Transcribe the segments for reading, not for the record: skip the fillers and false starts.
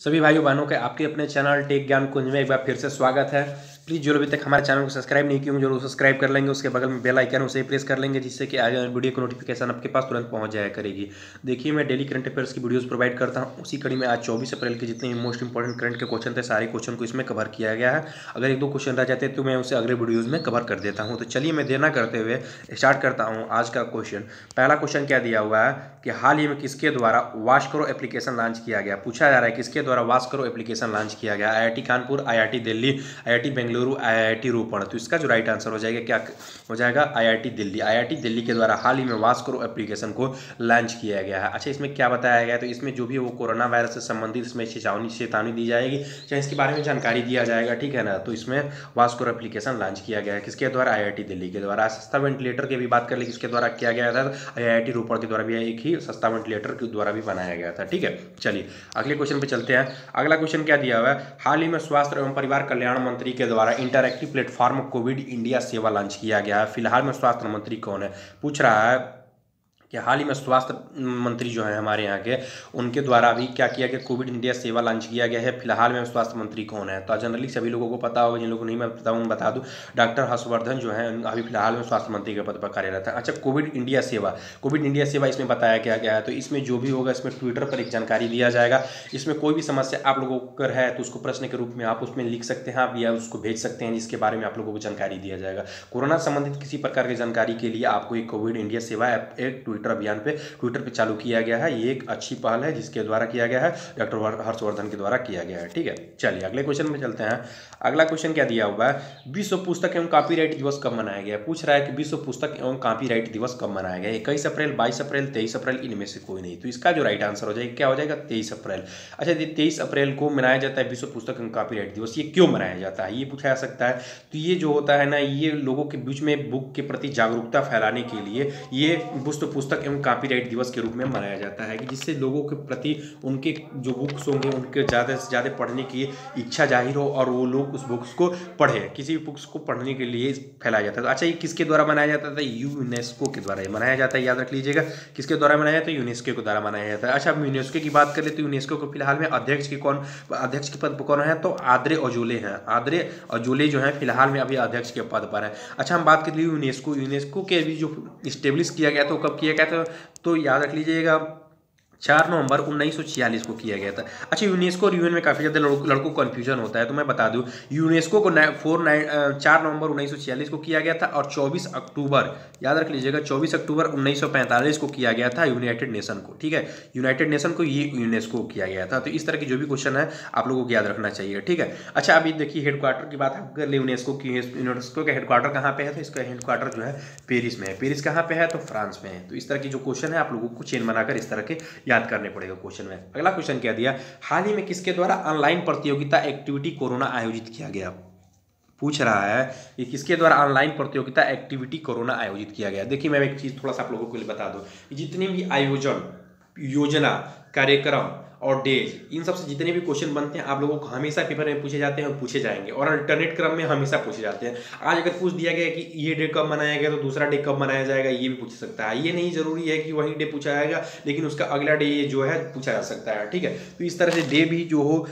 सभी भाइयों बहनों के आपके अपने चैनल टेक ज्ञान कुंज में एक बार फिर से स्वागत है। प्लीज़ जो अभी तक हमारे चैनल को सब्सक्राइब नहीं किए होंगे जरूर सब्सक्राइब कर लेंगे। उसके बगल में बेल आइकन उसे प्रेस कर लेंगे जिससे कि आगे वीडियो की नोटिफिकेशन आपके पास तुरंत पहुंच जाया करेगी। देखिए, मैं डेली करंट अफेयर्स की वीडियोस प्रोवाइड करता हूं। उसी कड़ी में आज 24 अप्रैल के जितने भी मोस्ट इंपॉर्टेंट करंट के क्वेश्चन थे सारे क्वेश्चन को इसमें कवर किया गया है। अगर एक दो क्वेश्चन रह जाते तो मैं उसे अगले वीडियोज़ में कवर कर देता हूँ। तो चलिए मैं देर ना करते हुए स्टार्ट करता हूँ आज का क्वेश्चन। पहला क्वेश्चन क्या दिया हुआ है कि हाल ही में किसके द्वारा वॉश करो एप्लीकेशन लॉन्च किया गया। पूछा जा रहा है किसके द्वारा वॉश करो एप्लीकेशन लॉन्च किया गया। IIT Kanpur, IIT Delhi, IIT Bengaluru, IIT Ropar. तो इसका जो राइट आंसर हो जाएगा क्या हो जाएगा, आईआईटी दिल्ली। आईआईटी दिल्ली के द्वारा हाल ही में वॉश करो एप्लीकेशन को लॉन्च किया गया है। अच्छा, इसमें क्या बताया गया है तो इसमें जो भी वो कोरोना वायरस से संबंधित इसमें चेतावनी दी जाएगी, चाहे इसके बारे में जानकारी दिया जाएगा, ठीक है ना। तो इसमें वॉश करो एप्लीकेशन लॉन्च किया गया है किसके द्वारा, आईआईटी दिल्ली के द्वारा। सस्ता वेंटिलेटर की भी बात कर ले किसके द्वारा किया गया था, आईआईटी रोपड़ के द्वारा भी एक ही सस्ता वेंटिलेटर के द्वारा भी बनाया गया था, ठीक है। चलिए अगले क्वेश्चन पे चलते हैं। अगला क्वेश्चन क्या दिया हुआ है, हाल ही में स्वास्थ्य एवं परिवार कल्याण मंत्री के द्वारा इंटरैक्टिव प्लेटफॉर्म कोविड इंडिया सेवा लॉन्च किया गया है। फिलहाल में स्वास्थ्य मंत्री कौन है, पूछ रहा है कि हाल ही में स्वास्थ्य मंत्री जो है हमारे यहाँ के, उनके द्वारा भी क्या किया गया, कोविड इंडिया सेवा लॉन्च किया गया है। फिलहाल में स्वास्थ्य मंत्री कौन है, तो जनरली सभी लोगों को पता होगा, जिन लोगों को नहीं मैं बता दूं, डॉक्टर हर्षवर्धन जो है अभी फिलहाल में स्वास्थ्य मंत्री के पद पर कार्यरत है। अच्छा, कोविड इंडिया सेवा इसमें बताया गया है। तो इसमें जो भी होगा इसमें ट्विटर पर एक जानकारी दिया जाएगा। इसमें कोई भी समस्या आप लोगों को अगर है तो उसको प्रश्न के रूप में आप उसमें लिख सकते हैं, आप या उसको भेज सकते हैं जिसके बारे में आप लोगों को जानकारी दिया जाएगा। कोरोना संबंधित किसी प्रकार की जानकारी के लिए आपको एक कोविड इंडिया सेवा ऐप एक ट्विटर अभियान पे ट्विटर पे चालू किया गया है। ये एक अच्छी पहल है जिसके द्वारा किया गया है, डॉक्टर हर्षवर्धन के द्वारा किया गया है, ठीक है। चलिए अगले क्वेश्चन में चलते हैं। अगला क्वेश्चन क्या दिया हुआ है, विश्व पुस्तक एवं कॉपीराइट दिवस कब मनाया गया। पूछ रहा है कि विश्व पुस्तक एवं कॉपीराइट दिवस कब मनाया गया, 21 अप्रैल, 22 अप्रैल, 23 अप्रैल, इनमें से कोई नहीं। तो इसका जो राइट आंसर हो जाएगा क्या हो जाएगा, 23 अप्रैल। अच्छा, 23 अप्रैल को मनाया जाता है विश्व पुस्तक एवं कॉपीराइट दिवस। ये क्यों मनाया जाता है ये पूछा जा सकता है। तो ये जो होता है ना, ये लोगों के बीच में बुक के प्रति जागरूकता फैलाने के लिए ये विश्व पुस्तक एवं कॉपीराइट दिवस के रूप में मनाया जाता है कि जिससे लोगों के प्रति उनके जो बुक्स होंगे उनके ज़्यादा से ज़्यादा पढ़ने की इच्छा जाहिर हो और वो लोग उस बुक्स को पढ़ें, किसी भी बुक्स को पढ़ने के लिए फैलाया जाता है। तो अच्छा, ये किसके द्वारा मनाया जाता था, यूनेस्को के द्वारा ये मनाया जाता है, याद रख लीजिएगा। किसके द्वारा मनाया जाता है, यूनेस्को के द्वारा मनाया जाता है। अच्छा, अब यूनेस्को की बात कर ले तो यूनेस्को को फिलहाल में अध्यक्ष के पद पर कौन है, तो आद्रे अजोले हैं। आद्रे अजोले जो है फिलहाल में अभी अध्यक्ष के पद पर है। अच्छा, हम बात कर लिए यूनेस्को के अभी जो इस्टेब्लिश किया गया तो कब किया गया था, तो याद रख लीजिएगा 4 नवंबर 1946 को किया गया था। अच्छा, यूनेस्को और यूएन में काफ़ी ज़्यादा लड़कों को कन्फ्यूजन होता है, तो मैं बता दूं यूनेस्को को 4 नवंबर 1946 को किया गया था और 24 अक्टूबर, याद रख लीजिएगा, 24 अक्टूबर 1945 को किया गया था यूनाइटेड नेशन को, ठीक है। यूनाइटेड नेशन को ये यूनेस्को किया गया था। तो इस तरह की जो भी क्वेश्चन है आप लोगों को याद रखना चाहिए, ठीक है। अच्छा, अभी देखिए हेडक्वार्टर की बात कर ले यूनेस्को की। यूनेस्को का हेडक्वार्टर कहाँ पे है, तो इसका हेडक्वार्टर जो है पेरिस में है। पेरिस कहाँ पे है, तो फ्रांस में है। तो इस तरह की जो क्वेश्चन है आप लोगों को चेन बनाकर इस तरह के याद करने पड़ेगा क्वेश्चन में। अगला क्वेश्चन क्या दिया, हाल ही में किसके द्वारा ऑनलाइन प्रतियोगिता एक्टिविटी कोरोना आयोजित किया गया। पूछ रहा है कि किसके द्वारा ऑनलाइन प्रतियोगिता एक्टिविटी कोरोना आयोजित किया गया। देखिए, मैं एक चीज थोड़ा सा आप लोगों को बता दूं, जितने भी आयोजन, योजना, कार्यक्रम और डेज, इन सबसे जितने भी क्वेश्चन बनते हैं आप लोगों को हमेशा पेपर में पूछे जाते हैं और पूछे जाएंगे और अल्टरनेट क्रम में हमेशा पूछे जाते हैं। आज अगर पूछ दिया गया कि ये डे कब मनाया गया तो दूसरा डे कब मनाया जाएगा ये भी पूछ सकता है। ये नहीं जरूरी है कि वही डे पूछा जाएगा, लेकिन उसका अगला डे जो है पूछा जा सकता है, ठीक है। तो इस तरह से डे भी जो हो,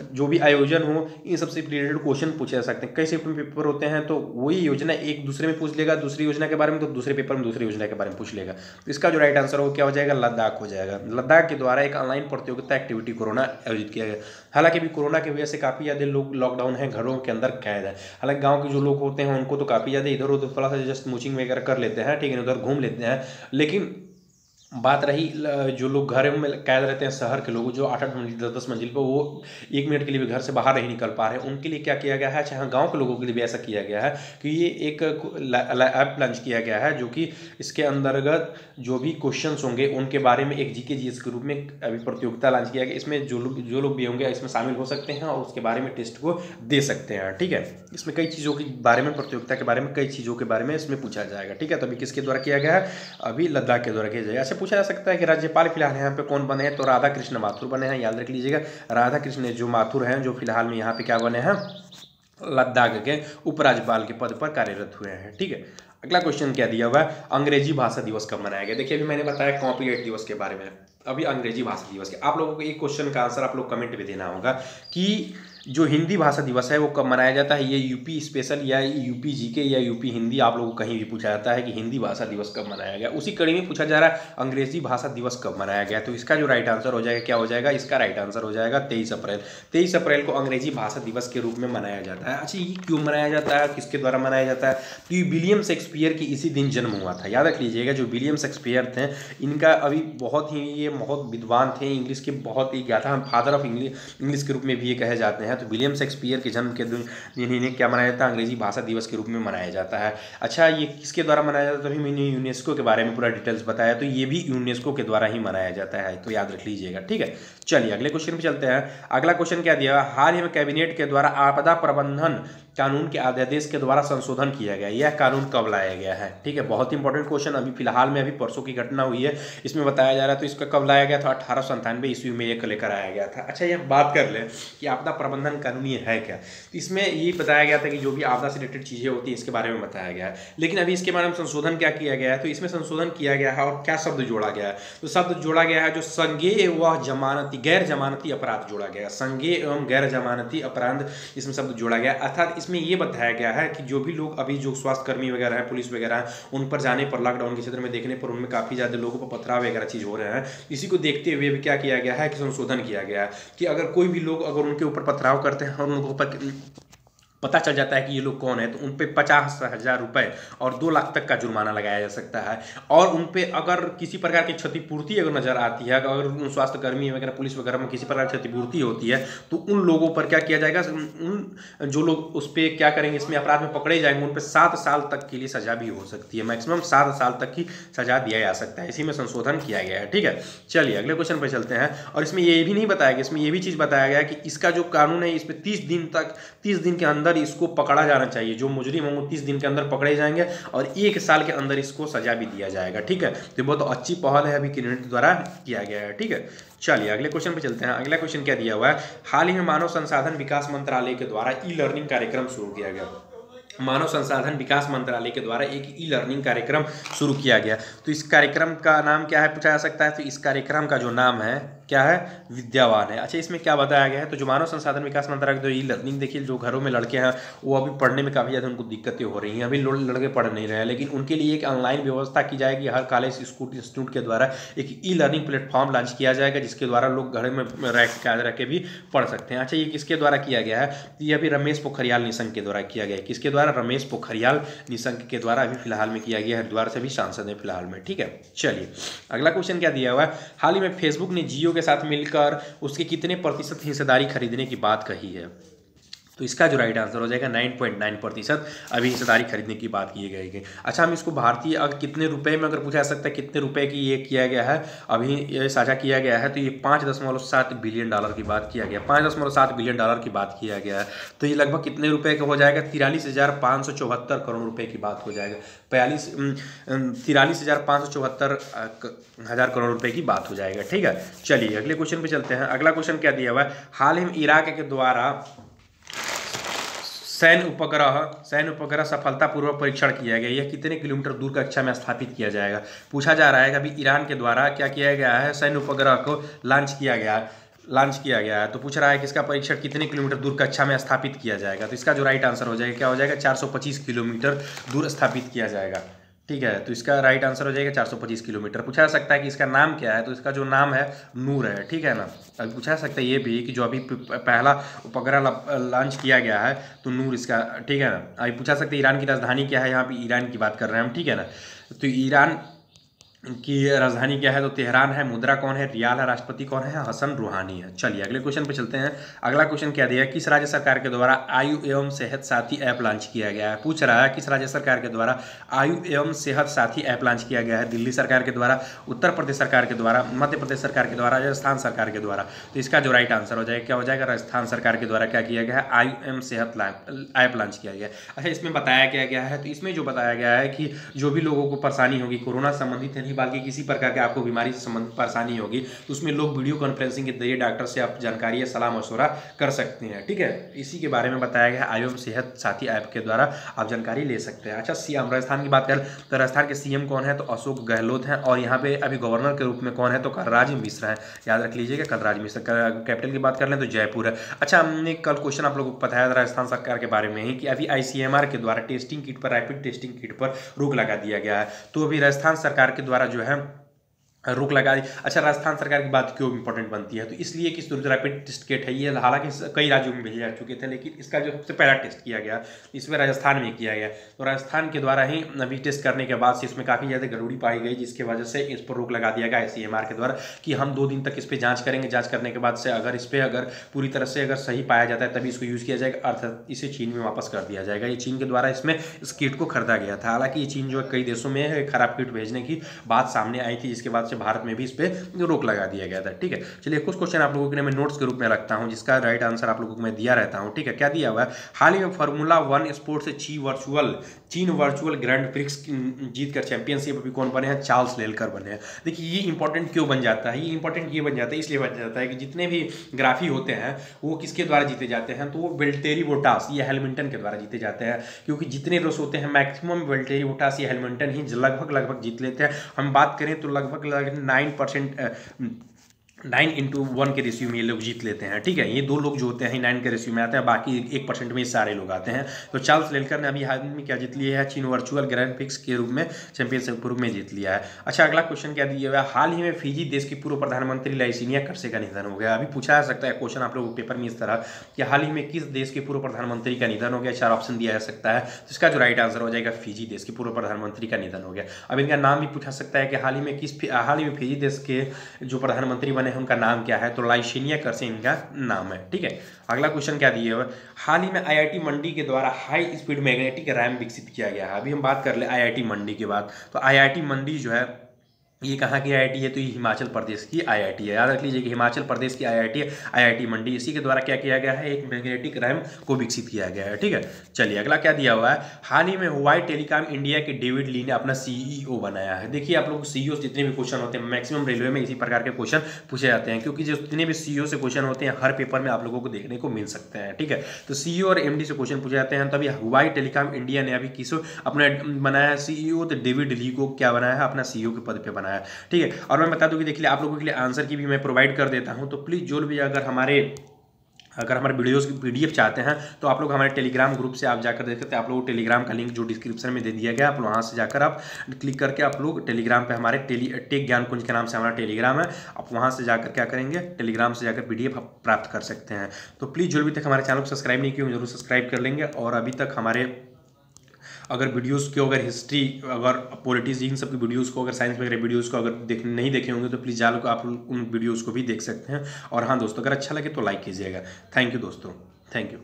जो भी आयोजन हो, इन सबसे रिलेटेड क्वेश्चन पूछे जा सकते हैं। कई से पेपर होते हैं तो वही योजना एक दूसरे में पूछ लेगा, दूसरी योजना के बारे में, तो दूसरे पेपर में दूसरी योजना के बारे में पूछ लेगा। तो इसका जो राइट आंसर हो क्या हो जाएगा, लद्दाख हो जाएगा। लद्दाख के द्वारा एक ऑनलाइन प्रतियोगिता एक्टिविटी कोरोना आयोजित किया गया। हालांकि भी कोरोना की वजह से काफी ज्यादा लोग लॉकडाउन है, घरों के अंदर कैद है। हालांकि गांव के जो लोग होते हैं उनको तो काफी ज्यादा इधर उधर थोड़ा सा जस्ट मूचिंग वगैरह कर लेते हैं, ठीक है, उधर घूम लेते हैं। लेकिन बात रही जो लोग घर में कैद रहते हैं, शहर के लोग जो 8-8 मंजिल 10-10 मंजिल पर, वो 1 मिनट के लिए भी घर से बाहर नहीं निकल पा रहे, उनके लिए क्या किया गया है, चाहे गांव के लोगों के लिए भी ऐसा किया गया है कि ये एक ऐप लॉन्च किया गया है जो कि इसके अंतर्गत जो भी क्वेश्चंस होंगे उनके बारे में एक जीके जीएस के रूप में अभी प्रतियोगिता लॉन्च किया गया। इसमें जो लोग भी होंगे इसमें शामिल हो सकते हैं और उसके बारे में टेस्ट को दे सकते हैं, ठीक है। इसमें कई चीज़ों के बारे में, प्रतियोगिता के बारे में, कई चीज़ों के बारे में इसमें पूछा जाएगा, ठीक है। तो अभी किसके द्वारा किया गया है, अभी लद्दाख के द्वारा किया जाएगा। अच्छा, पूछा जा सकता है कि राज्यपाल फिलहाल यहाँ पे कौन बने हैं, तो राधा कृष्ण माथुर बने हैं, याद रख लीजिएगा। राधा कृष्ण जो माथुर हैं जो फिलहाल में यहाँ पे क्या बने हैं, लद्दाख के उपराज्यपाल के पद पर कार्यरत हुए हैं, ठीक है। अगला क्वेश्चन क्या दिया हुआ है, अंग्रेजी भाषा दिवस कब मनाया गया। देखिए, अभी मैंने बताया कॉपीराइट दिवस के बारे में, अभी अंग्रेजी भाषा दिवस के आप लोगों को एक क्वेश्चन का आंसर आप लोग कमेंट में देना होगा कि जो हिंदी भाषा दिवस है वो कब मनाया जाता है। ये यूपी स्पेशल या यूपी जीके या यूपी हिंदी आप लोगों को कहीं भी पूछा जाता है कि हिंदी भाषा दिवस कब मनाया गया। उसी कड़ी में पूछा जा रहा है अंग्रेजी भाषा दिवस कब मनाया गया। तो इसका जो राइट आंसर हो जाएगा क्या हो जाएगा, इसका राइट आंसर हो जाएगा 23 अप्रैल। 23 अप्रैल को अंग्रेजी भाषा दिवस के रूप में मनाया जाता है। अच्छा, ये क्यों मनाया जाता है, किसके द्वारा मनाया जाता है? तो ये विलियम शेक्सपियर की इसी दिन जन्म हुआ था। याद रख लीजिएगा, जो विलियम शेक्सपियर थे इनका अभी बहुत ही ये बहुत विद्वान थे, इंग्लिश के बहुत ही ज्ञाता, फादर ऑफ इंग्लिश के रूप में भी ये कहे जाते हैं। तो विलियम शेक्सपियर के जन्म के दिन इन्हें क्या मनाया जाता है, अंग्रेजी भाषा दिवस के रूप में मनाया जाता है। अच्छा, ये किसके द्वारा मनाया जाता है? तभी मैंने यूनेस्को के बारे में पूरा डिटेल्स बताया, तो ये भी यूनेस्को के द्वारा ही मनाया जाता है, तो याद रख लीजिएगा। ठीक है, चलिए अगले क्वेश्चन पे चलते हैं। अगला क्वेश्चन क्या दिया? हाल ही में कैबिनेट के द्वारा आपदा प्रबंधन कानून के अध्यादेश के द्वारा संशोधन किया गया। यह कानून कब लाया गया है? ठीक है, बहुत इंपॉर्टेंट क्वेश्चन, अभी फिलहाल में अभी परसों की घटना हुई है, इसमें बताया जा रहा है। तो इसका कब लाया गया था? 1897 ईस्वी में ये लेकर आया गया था। अच्छा, ये बात कर लें कि आपदा प्रबंधन कानून ये है क्या। तो इसमें ये बताया गया था कि जो भी आपदा से रिलेटेड चीज़ें होती हैं इसके बारे में बताया गया है। लेकिन अभी इसके बारे में संशोधन क्या किया गया है? तो इसमें संशोधन किया गया है और क्या शब्द जोड़ा गया है? तो शब्द जोड़ा गया है जो संज्ञेय व जमानती गैर जमानती अपराध जोड़ा गया है। संज्ञेय एवं गैर जमानती अपराध इसमें शब्द जोड़ा गया। अर्थात इसमें ये बताया गया है कि जो भी लोग अभी जो स्वास्थ्यकर्मी वगैरह है, पुलिस वगैरह है, उन पर जाने पर, लॉकडाउन के क्षेत्र में देखने पर उनमें काफ़ी ज़्यादा लोगों पर पथराव वगैरह चीज़ हो रहे हैं। इसी को देखते हुए भी क्या किया गया है कि संशोधन किया गया है कि अगर कोई भी लोग अगर उनके ऊपर पथराव करते हैं और उनको पता चल जाता है कि ये लोग कौन है, तो उन पे 50,000 रुपये और 2 लाख तक का जुर्माना लगाया जा सकता है। और उन पे अगर किसी प्रकार की क्षतिपूर्ति अगर नजर आती है, अगर स्वास्थ्यकर्मी वगैरह पुलिस वगैरह में किसी प्रकार की क्षतिपूर्ति होती है, तो उन लोगों पर क्या किया जाएगा, उन जो लोग उस पर क्या करेंगे, इसमें अपराध में पकड़े जाएंगे, उन पर 7 साल तक के लिए सजा भी हो सकती है। मैक्सिमम 7 साल तक की सजा दिया जा सकता है। इसी में संशोधन किया गया है। ठीक है, चलिए अगले क्वेश्चन पर चलते हैं। और इसमें ये भी नहीं बताया गया, इसमें ये भी चीज़ बताया गया कि इसका जो कानून है इसमें 30 दिन के अंदर इसको पकड़ा जाना चाहिए। जो मुजरिम होंगे 30 दिन के अंदर पकड़े जाएंगे और 1 साल के अंदर इसको सजा भी दिया जाएगा। ठीक है, तो बहुत अच्छी पहल है, अभी कैबिनेट द्वारा किया गया है। ठीक है, चलिए अगले क्वेश्चन पे चलते हैं। अगला क्वेश्चन क्या दिया हुआ है? हाल ही में मानव संसाधन विकास मंत्रालय के द्वारा ई लर्निंग कार्यक्रम शुरू किया गया। मानव संसाधन विकास मंत्रालय के द्वारा एक ई लर्निंग कार्यक्रम शुरू किया गया। तो इस कार्यक्रम का नाम क्या है पूछा जा सकता है। तो इस कार्यक्रम का जो नाम है क्या है? विद्यावान है। अच्छा, इसमें क्या बताया गया है? तो जो मानव संसाधन विकास मंत्रालय की ई लर्निंग, देखिए जो घरों में लड़के हैं वो अभी पढ़ने में काफ़ी ज़्यादा उनको दिक्कतें हो रही हैं, अभी लड़के पढ़ नहीं रहे हैं, लेकिन उनके लिए एक ऑनलाइन व्यवस्था की जाएगी। हर कॉलेज स्कूल इंस्टीट्यूट के द्वारा एक ई लर्निंग प्लेटफॉर्म लॉन्च किया जाएगा, जिसके द्वारा लोग घर में रह के भी पढ़ सकते हैं। अच्छा, ये किसके द्वारा किया गया है? ये अभी रमेश पोखरियाल निशंक के द्वारा किया गया है। किसके द्वारा? रमेश पोखरियाल निशंक के द्वारा अभी फिलहाल में किया गया है। हरिद्वार से भी सांसद है फिलहाल में। ठीक है, चलिए अगला क्वेश्चन क्या दिया हुआ है? हाल ही में फेसबुक ने जियो के साथ मिलकर उसके कितने प्रतिशत हिस्सेदारी खरीदने की बात कही है? तो इसका जो राइट आंसर हो जाएगा 9.9% अभी हिस्सेदारी खरीदने की बात की गई है। अच्छा, हम इसको भारतीय अगर कितने रुपए में अगर पूछा जा सकता है कितने रुपए की ये किया गया है, अभी ये साझा किया गया है, तो ये $5.7 बिलियन की बात किया गया। $5.7 बिलियन की बात किया गया है। तो ये लगभग कितने रुपए का हो जाएगा? 43,574 करोड़ रुपए की बात हो जाएगा। 43,574 हज़ार करोड़ रुपए की बात हो जाएगा। ठीक है, चलिए अगले क्वेश्चन पे चलते हैं। अगला क्वेश्चन क्या दिया हुआ है? हाल ही में इराक के द्वारा सैन्य उपग्रह सफलतापूर्वक परीक्षण किया गया। यह कितने किलोमीटर दूर कक्षा में स्थापित किया जाएगा? पूछा जा रहा है कि अभी ईरान के द्वारा क्या किया गया है? सैन्य उपग्रह को लॉन्च किया गया है। तो पूछ रहा है कि इसका परीक्षण कितने किलोमीटर दूर कक्षा में स्थापित किया जाएगा। तो इसका जो राइट आंसर हो जाएगा क्या हो जाएगा? 425 किलोमीटर दूर स्थापित किया जाएगा। ठीक है, तो इसका राइट आंसर हो जाएगा 425 किलोमीटर। पूछा जा सकता है कि इसका नाम क्या है? तो इसका जो नाम है नूर है। ठीक है ना। अब पूछा जा सकता है ये भी कि जो अभी पहला उपग्रह लॉन्च किया गया है तो नूर इसका। ठीक है ना। अभी पूछा सकते हैं ईरान की राजधानी क्या है? यहाँ पे ईरान की बात कर रहे हैं हम। ठीक है ना। तो ईरान की राजधानी क्या है? तो तेहरान है। मुद्रा कौन है? रियाल है। राष्ट्रपति कौन है? हसन रूहानी है। चलिए अगले क्वेश्चन पे चलते हैं। अगला क्वेश्चन क्या दिया है? किस राज्य सरकार के द्वारा आयु एवं सेहत साथी ऐप लॉन्च किया गया है? पूछ रहा है किस राज्य सरकार के द्वारा आयु एवं सेहत साथी ऐप लॉन्च किया गया है? दिल्ली सरकार के द्वारा, उत्तर प्रदेश सरकार के द्वारा, मध्य प्रदेश सरकार के द्वारा, राजस्थान सरकार के द्वारा। तो इसका जो राइट आंसर हो जाएगा क्या हो जाएगा? राजस्थान सरकार के द्वारा क्या किया गया है? आयु एवं सेहत ऐप लॉन्च किया गया है। अच्छा, इसमें बताया क्या गया है? तो इसमें जो बताया गया है कि जो भी लोगों को परेशानी होगी कोरोना संबंधित यानी बात की किसी प्रकार के आपको बीमारी से संबंधित परेशानी होगी तो उसमें लोग वीडियो कॉन्फ्रेंसिंग के जरिए डॉक्टर से आप जानकारी या सलाह मशवरा कर सकते हैं। ठीक है, इसी के बारे में बताया गया आयुर्वेद सेहत साथी ऐप के द्वारा आप जानकारी ले सकते हैं। अच्छा, सीएम राजस्थान की बात करें तो राजस्थान के सीएम कौन है, तो अशोक गहलोत हैं, और यहाँ पे अभी गवर्नर के रूप में कौन है, तो कलराज मिश्र है, याद रख लीजिएगा कलराज मिश्र। कैपिटल की बात कर लें तो जयपुर है। अच्छा, हमने कल क्वेश्चन आप लोगों को बताया था राजस्थान सरकार के बारे में ही कि अभी आईसीएमआर के द्वारा टेस्टिंग किट पर, रैपिड टेस्टिंग किट पर रोक लगा दिया गया है। तो अभी राजस्थान सरकार के द्वारा जो है रोक लगा दी। अच्छा, राजस्थान सरकार की बात क्यों इंपॉर्टेंट बनती है, तो इसलिए कि रैपिड टेस्ट किट है ये, हालांकि कई राज्यों में भेजे जा चुके थे, लेकिन इसका जो सबसे पहला टेस्ट किया गया इसमें राजस्थान में किया गया। तो राजस्थान के द्वारा ही अभी टेस्ट करने के बाद से इसमें काफ़ी ज़्यादा गड़बड़ी पाई गई, जिसकी वजह से इस पर रोक लगा दिया गया आईसीएमआर के द्वारा कि हम 2 दिन तक इस पर जाँच करेंगे। जाँच करने के बाद से अगर इस पर अगर पूरी तरह से अगर सही पाया जाता है तभी इसको यूज़ किया जाएगा, अर्थात इसे चीन में वापस कर दिया जाएगा। ये चीन के द्वारा इसमें इस किट को खरीदा गया था। हालांकि ये चीन जो कई देशों में खराब किट भेजने की बात सामने आई थी, जिसके बाद से भारत में भी इस पर रोक लगा दिया गया था। ठीक है, चलिए कुछ क्वेश्चन आप लोगों के लिए मैं नोट्स के रूप में रखता हूं, जिसका राइट आंसर आप लोगों को मैं दिया रहता हूं। ठीक है, क्या दिया हुआ है, हाल ही में फार्मूला 1 स्पोर्ट्स से चीन वर्चुअल ग्रैंड प्रिक्स जीतकर चैंपियनशिप अभी कौन बने हैं, चार्ल्स लेलकर बने हैं। देखिए ये इंपॉर्टेंट क्यों बन जाता है, ये इंपॉर्टेंट ये बन जाता है इसलिए बन जाता है कि जितने भी ग्राफी होते हैं वो किसके द्वारा जीते जाते हैं, तो वो वेल्टेरी बोटास या हैमिल्टन के द्वारा जीते जाते हैं, क्योंकि जितने रेस होते हैं मैक्सिमम वेल्टेरी बोटास या हैमिल्टन ही लगभग जीत लेते हैं। हम बात करें तो लगभग 9/1 के रेशियो में ये लोग जीत लेते हैं। ठीक है, ये 2 लोग जो होते हैं 9 के रेशियो में आते हैं, बाकी 1% में सारे लोग आते हैं। तो चार्ल्स लेलकर ने अभी हाल में क्या जीत लिया है, चीन वर्चुअल ग्रैंड प्रिक्स के रूप में चैंपियनशिप रूप में जीत लिया है। अच्छा, अगला क्वेश्चन क्या दिया हुआ है, हाल ही में फिजी देश के पूर्व प्रधानमंत्री लाइसिनिया कर्से का निधन हो गया। अभी पूछा जा सकता है क्वेश्चन आप लोगों के पेपर में इस तरह कि हाल ही में किस देश के पूर्व प्रधानमंत्री का निधन हो गया, 4 ऑप्शन दिया जा सकता है। तो इसका जो राइट आंसर हो जाएगा फिजी देश के पूर्व प्रधानमंत्री का निधन हो गया। अब इनका नाम भी पूछा सकता है कि हाल ही में फिजी देश के जो प्रधानमंत्री बने हैं उनका नाम क्या है, तो लाइसिनिया कर्से इनका नाम है। ठीक है, अगला क्वेश्चन क्या दिया हुआ, हाल ही में आईआईटी मंडी के द्वारा हाई स्पीड मैग्नेटिक रैम विकसित किया गया है। अभी हम बात कर ले आईआईटी मंडी के बाद, तो आईआईटी मंडी जो है ये कहाँ की आईआईटी है, तो ये हिमाचल प्रदेश की आईआईटी है। याद रख लीजिए कि हिमाचल प्रदेश की आईआईटी है आईआईटी मंडी, इसी के द्वारा क्या किया गया है, एक मैग्नेटिक रैम को विकसित किया गया है। ठीक है, चलिए अगला क्या दिया हुआ है, हाल ही में हुआई टेलीकॉम इंडिया के डेविड ली ने अपना सीईओ बनाया है। देखिए आप लोग सीईओ जितने भी क्वेश्चन होते हैं मैक्सिमम रेलवे में इसी प्रकार के क्वेश्चन पूछे जाते हैं, क्योंकि जितने भी सीईओ से क्वेश्चन होते हैं हर पेपर में आप लोगों को देखने को मिल सकते हैं। ठीक है, तो सीईओ और एमडी से क्वेश्चन पूछे जाते हैं। तो अभी हुआई टेलीकॉम इंडिया ने अभी किसको अपना बनाया है सीईओ, तो डेविड ली को क्या बनाया है, अपना सीईओ के पद पर बनाया है। ठीक है, और मैं बता दूं कि देखिए आप लोगों के लिए आंसर की भी मैं प्रोवाइड कर देता हूं, तो प्लीज़ जो भी अगर हमारे वीडियोस की पीडीएफ चाहते हैं तो आप लोग हमारे टेलीग्राम ग्रुप से आप जाकर देख सकते हैं। आप लोगों को टेलीग्राम का लिंक जो डिस्क्रिप्शन में दे दिया गया, आप वहाँ से जाकर आप क्लिक करके आप लोग टेलीग्राम पे हमारे टेक ज्ञान कुंज के नाम से हमारा टेलीग्राम है, आप वहाँ से जाकर क्या करेंगे, टेलीग्राम से जाकर पीडीएफ आप प्राप्त कर सकते हैं। तो प्लीज़ जो भी तक हमारे चैनल को सब्सक्राइब नहीं किया जरूर सब्सक्राइब कर लेंगे, और अभी तक हमारे अगर वीडियोस की अगर हिस्ट्री अगर पॉलिटिक्स इन सब की वीडियोस को अगर साइंस वगैरह वीडियोस को अगर नहीं देखे होंगे तो प्लीज़ जालो आप उन वीडियोस को भी देख सकते हैं। और हाँ दोस्तों, अगर अच्छा लगे तो लाइक कीजिएगा। थैंक यू दोस्तों, थैंक यू।